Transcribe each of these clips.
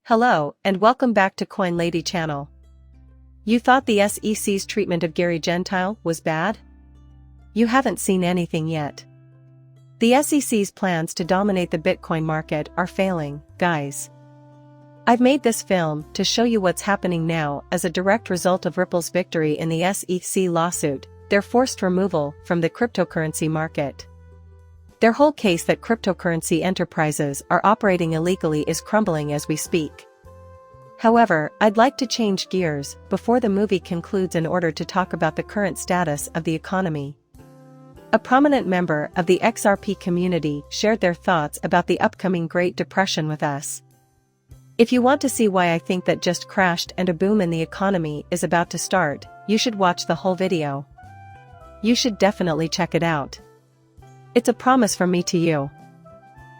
Hello, and welcome back to Coin Lady channel. You thought the SEC's treatment of Gary Gentile was bad? You haven't seen anything yet. The SEC's plans to dominate the Bitcoin market are failing, guys. I've made this film to show you what's happening now as a direct result of Ripple's victory in the SEC lawsuit, their forced removal from the cryptocurrency market. Their whole case that cryptocurrency enterprises are operating illegally is crumbling as we speak. However, I'd like to change gears before the movie concludes in order to talk about the current status of the economy. A prominent member of the XRP community shared their thoughts about the upcoming Great Depression with us. If you want to see why I think that just crashed and a boom in the economy is about to start, you should watch the whole video. You should definitely check it out. It's a promise from me to you.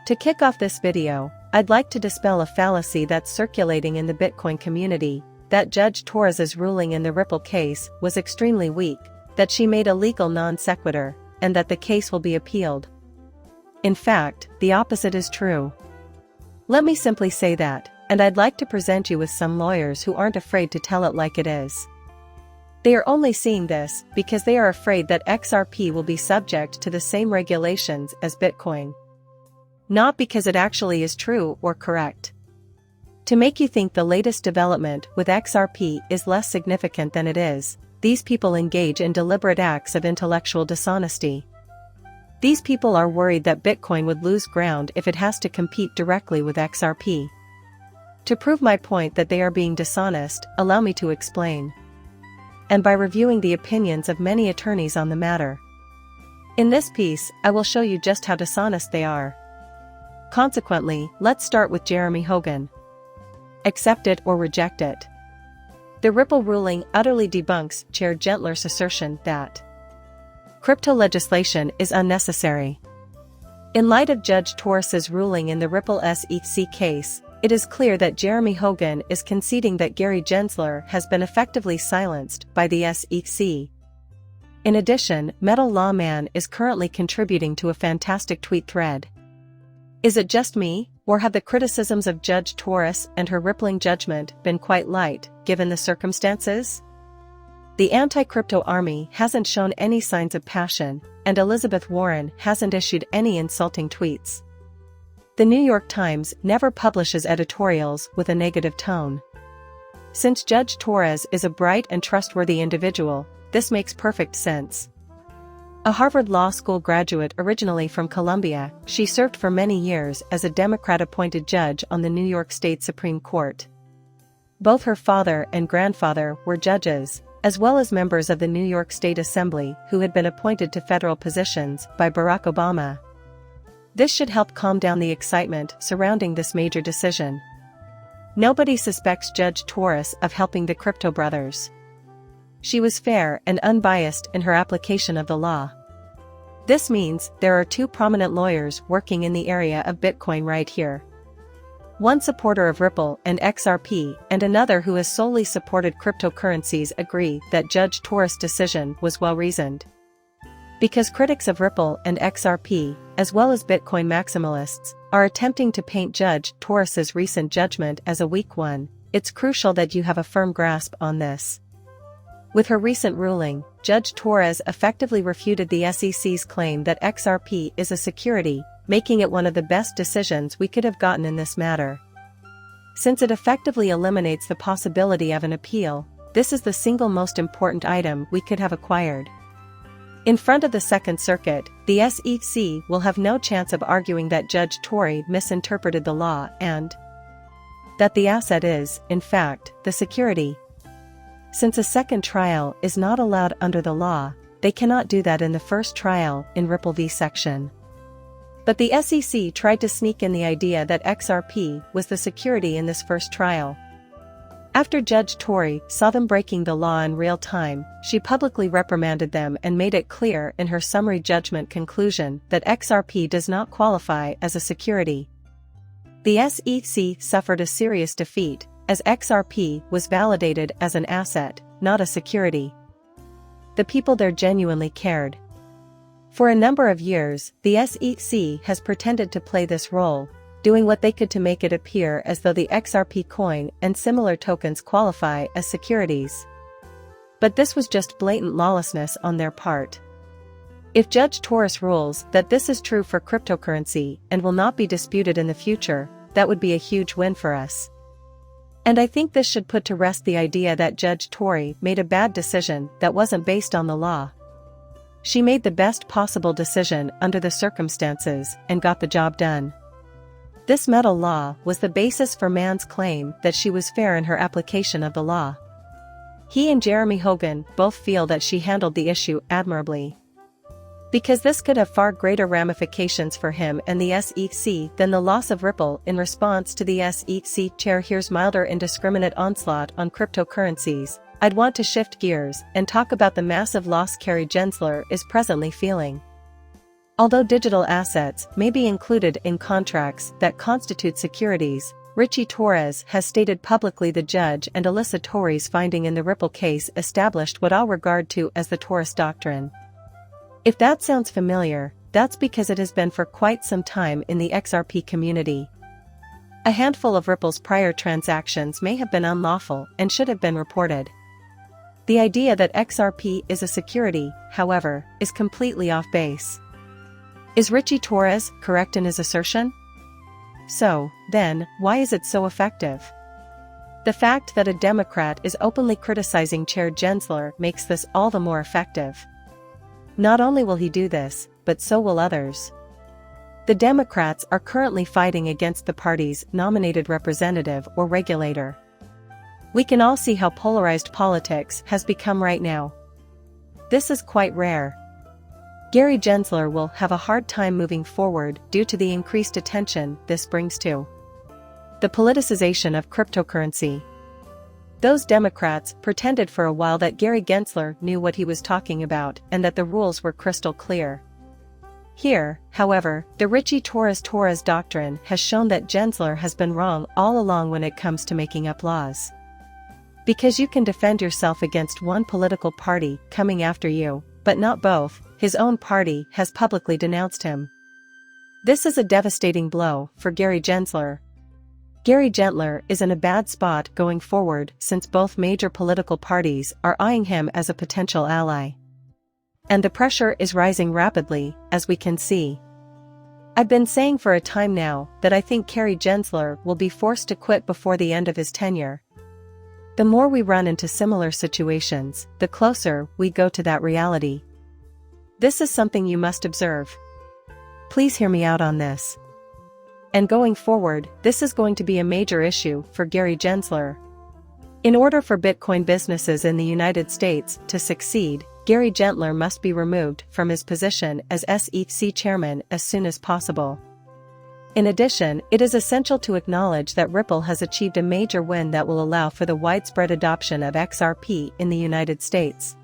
To kick off this video, I'd like to dispel a fallacy that's circulating in the Bitcoin community, that Judge Torres's ruling in the Ripple case was extremely weak, that she made a legal non sequitur, and that the case will be appealed. In fact, the opposite is true. Let me simply say that, and I'd like to present you with some lawyers who aren't afraid to tell it like it is. They are only seeing this because they are afraid that XRP will be subject to the same regulations as Bitcoin. Not because it actually is true or correct. To make you think the latest development with XRP is less significant than it is, these people engage in deliberate acts of intellectual dishonesty. These people are worried that Bitcoin would lose ground if it has to compete directly with XRP. To prove my point that they are being dishonest, allow me to explain. And by reviewing the opinions of many attorneys on the matter. In this piece, I will show you just how dishonest they are. Consequently, let's start with Jeremy Hogan. Accept it or reject it. The Ripple ruling utterly debunks Chair Gentler's assertion that crypto legislation is unnecessary. In light of Judge Torres's ruling in the Ripple SEC case, it is clear that Jeremy Hogan is conceding that Gary Gensler has been effectively silenced by the SEC. In addition, Metal Lawman is currently contributing to a fantastic tweet thread. Is it just me, or have the criticisms of Judge Torres and her rippling judgment been quite light, given the circumstances? The anti-crypto army hasn't shown any signs of passion, and Elizabeth Warren hasn't issued any insulting tweets. The New York Times never publishes editorials with a negative tone. Since Judge Torres is a bright and trustworthy individual, this makes perfect sense. A Harvard Law School graduate originally from Columbia, she served for many years as a Democrat-appointed judge on the New York State Supreme Court. Both her father and grandfather were judges, as well as members of the New York State Assembly who had been appointed to federal positions by Barack Obama. This should help calm down the excitement surrounding this major decision. Nobody suspects Judge Torres of helping the crypto brothers. She was fair and unbiased in her application of the law. This means there are two prominent lawyers working in the area of Bitcoin right here. One supporter of Ripple and XRP and another who has solely supported cryptocurrencies agree that Judge Torres' decision was well-reasoned. Because critics of Ripple and XRP, as well as Bitcoin maximalists, are attempting to paint Judge Torres's recent judgment as a weak one, it's crucial that you have a firm grasp on this. With her recent ruling, Judge Torres effectively refuted the SEC's claim that XRP is a security, making it one of the best decisions we could have gotten in this matter. Since it effectively eliminates the possibility of an appeal, this is the single most important item we could have acquired. In front of the Second Circuit, the SEC will have no chance of arguing that Judge Torres misinterpreted the law and that the asset is, in fact, the security. Since a second trial is not allowed under the law, they cannot do that in the first trial in Ripple v. Section. But the SEC tried to sneak in the idea that XRP was the security in this first trial. After Judge Torres saw them breaking the law in real time, she publicly reprimanded them and made it clear in her summary judgment conclusion that XRP does not qualify as a security. The SEC suffered a serious defeat, as XRP was validated as an asset, not a security. The people there genuinely cared. For a number of years, the SEC has pretended to play this role, doing what they could to make it appear as though the XRP coin and similar tokens qualify as securities. But this was just blatant lawlessness on their part. If Judge Torres rules that this is true for cryptocurrency and will not be disputed in the future, that would be a huge win for us. And I think this should put to rest the idea that Judge Torres made a bad decision that wasn't based on the law. She made the best possible decision under the circumstances and got the job done. This metal law was the basis for Mann's claim that she was fair in her application of the law. He and Jeremy Hogan both feel that she handled the issue admirably. Because this could have far greater ramifications for him and the SEC than the loss of Ripple in response to the SEC chair here's milder indiscriminate onslaught on cryptocurrencies. I'd want to shift gears and talk about the massive loss Gary Gensler is presently feeling. Although digital assets may be included in contracts that constitute securities, Richie Torres has stated publicly the judge and Alyssa Torres' finding in the Ripple case established what I'll regard to as the Torres Doctrine. If that sounds familiar, that's because it has been for quite some time in the XRP community. A handful of Ripple's prior transactions may have been unlawful and should have been reported. The idea that XRP is a security, however, is completely off base. Is Richie Torres correct in his assertion? So, then, why is it so effective? The fact that a Democrat is openly criticizing Chair Gensler makes this all the more effective. Not only will he do this, but so will others. The Democrats are currently fighting against the party's nominated representative or regulator. We can all see how polarized politics has become right now. This is quite rare. Gary Gensler will have a hard time moving forward due to the increased attention this brings to the politicization of cryptocurrency. Those Democrats pretended for a while that Gary Gensler knew what he was talking about and that the rules were crystal clear. Here, however, the Richie Torres Doctrine has shown that Gensler has been wrong all along when it comes to making up laws. Because you can defend yourself against one political party coming after you, but not both, his own party has publicly denounced him. This is a devastating blow for Gary Gensler. Gary Gensler is in a bad spot going forward since both major political parties are eyeing him as a potential ally. And the pressure is rising rapidly, as we can see. I've been saying for a time now that I think Gary Gensler will be forced to quit before the end of his tenure. The more we run into similar situations, the closer we go to that reality. This is something you must observe. Please hear me out on this. And going forward, this is going to be a major issue for Gary Gensler. In order for Bitcoin businesses in the United States to succeed, Gary Gensler must be removed from his position as SEC chairman as soon as possible. In addition, it is essential to acknowledge that Ripple has achieved a major win that will allow for the widespread adoption of XRP in the United States.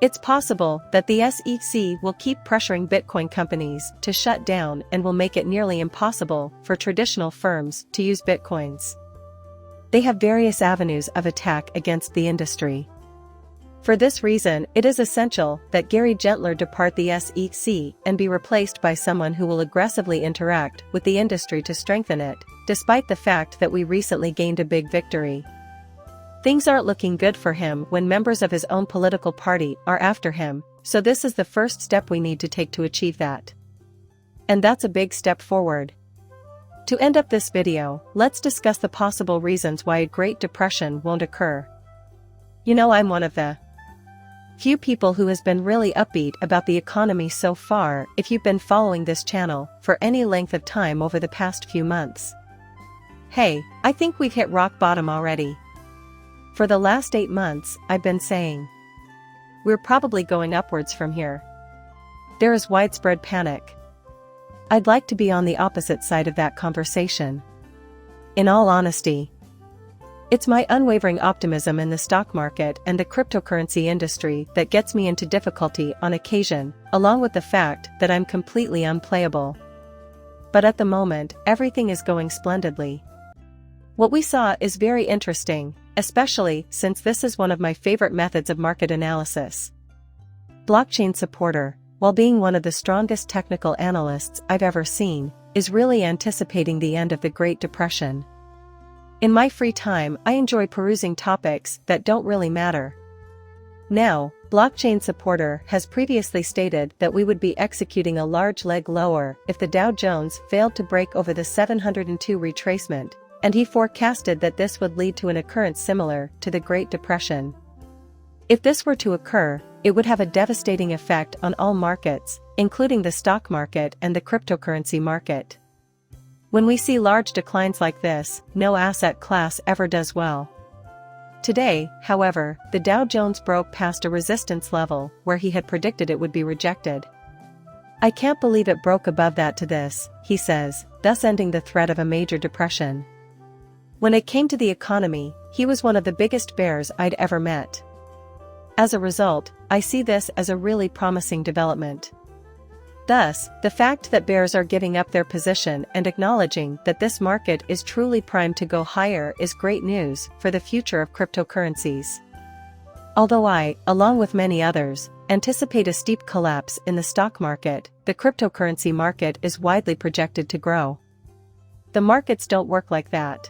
It's possible that the SEC will keep pressuring Bitcoin companies to shut down and will make it nearly impossible for traditional firms to use Bitcoins. They have various avenues of attack against the industry. For this reason, it is essential that Gary Gensler depart the SEC and be replaced by someone who will aggressively interact with the industry to strengthen it, despite the fact that we recently gained a big victory. Things aren't looking good for him when members of his own political party are after him, so this is the first step we need to take to achieve that. And that's a big step forward. To end up this video, let's discuss the possible reasons why a Great Depression won't occur. You know, I'm one of the few people who has been really upbeat about the economy so far if you've been following this channel for any length of time over the past few months. Hey, I think we've hit rock bottom already. For the last 8 months, I've been saying, we're probably going upwards from here. There is widespread panic. I'd like to be on the opposite side of that conversation. In all honesty, it's my unwavering optimism in the stock market and the cryptocurrency industry that gets me into difficulty on occasion, along with the fact that I'm completely unplayable. But at the moment, everything is going splendidly. What we saw is very interesting, especially since this is one of my favorite methods of market analysis. Blockchain supporter, while being one of the strongest technical analysts I've ever seen, is really anticipating the end of the Great Depression. In my free time, I enjoy perusing topics that don't really matter. Now, blockchain supporter has previously stated that we would be executing a large leg lower if the Dow Jones failed to break over the 702 retracement, and he forecasted that this would lead to an occurrence similar to the Great Depression. If this were to occur, it would have a devastating effect on all markets, including the stock market and the cryptocurrency market. When we see large declines like this, no asset class ever does well. Today, however, the Dow Jones broke past a resistance level where he had predicted it would be rejected. "I can't believe it broke above that to this," he says, thus ending the threat of a major depression. When it came to the economy, he was one of the biggest bears I'd ever met. As a result, I see this as a really promising development. Thus, the fact that bears are giving up their position and acknowledging that this market is truly primed to go higher is great news for the future of cryptocurrencies. Although I, along with many others, anticipate a steep collapse in the stock market, the cryptocurrency market is widely projected to grow. The markets don't work like that.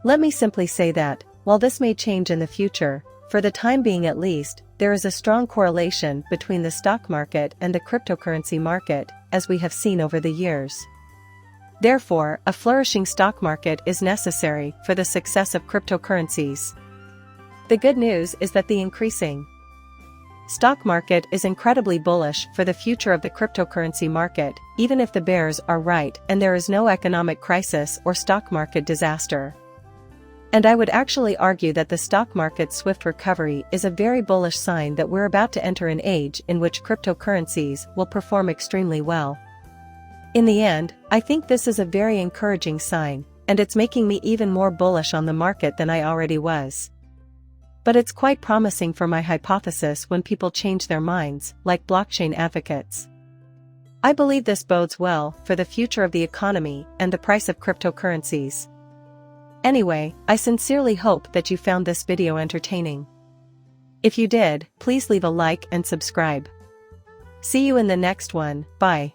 Let me simply say that, while this may change in the future, for the time being at least, there is a strong correlation between the stock market and the cryptocurrency market, as we have seen over the years. Therefore, a flourishing stock market is necessary for the success of cryptocurrencies. The good news is that the increasing stock market is incredibly bullish for the future of the cryptocurrency market, even if the bears are right and there is no economic crisis or stock market disaster. And I would actually argue that the stock market's swift recovery is a very bullish sign that we're about to enter an age in which cryptocurrencies will perform extremely well. In the end, I think this is a very encouraging sign, and it's making me even more bullish on the market than I already was. But it's quite promising for my hypothesis when people change their minds, like blockchain advocates. I believe this bodes well for the future of the economy and the price of cryptocurrencies. Anyway, I sincerely hope that you found this video entertaining. If you did, please leave a like and subscribe. See you in the next one, bye.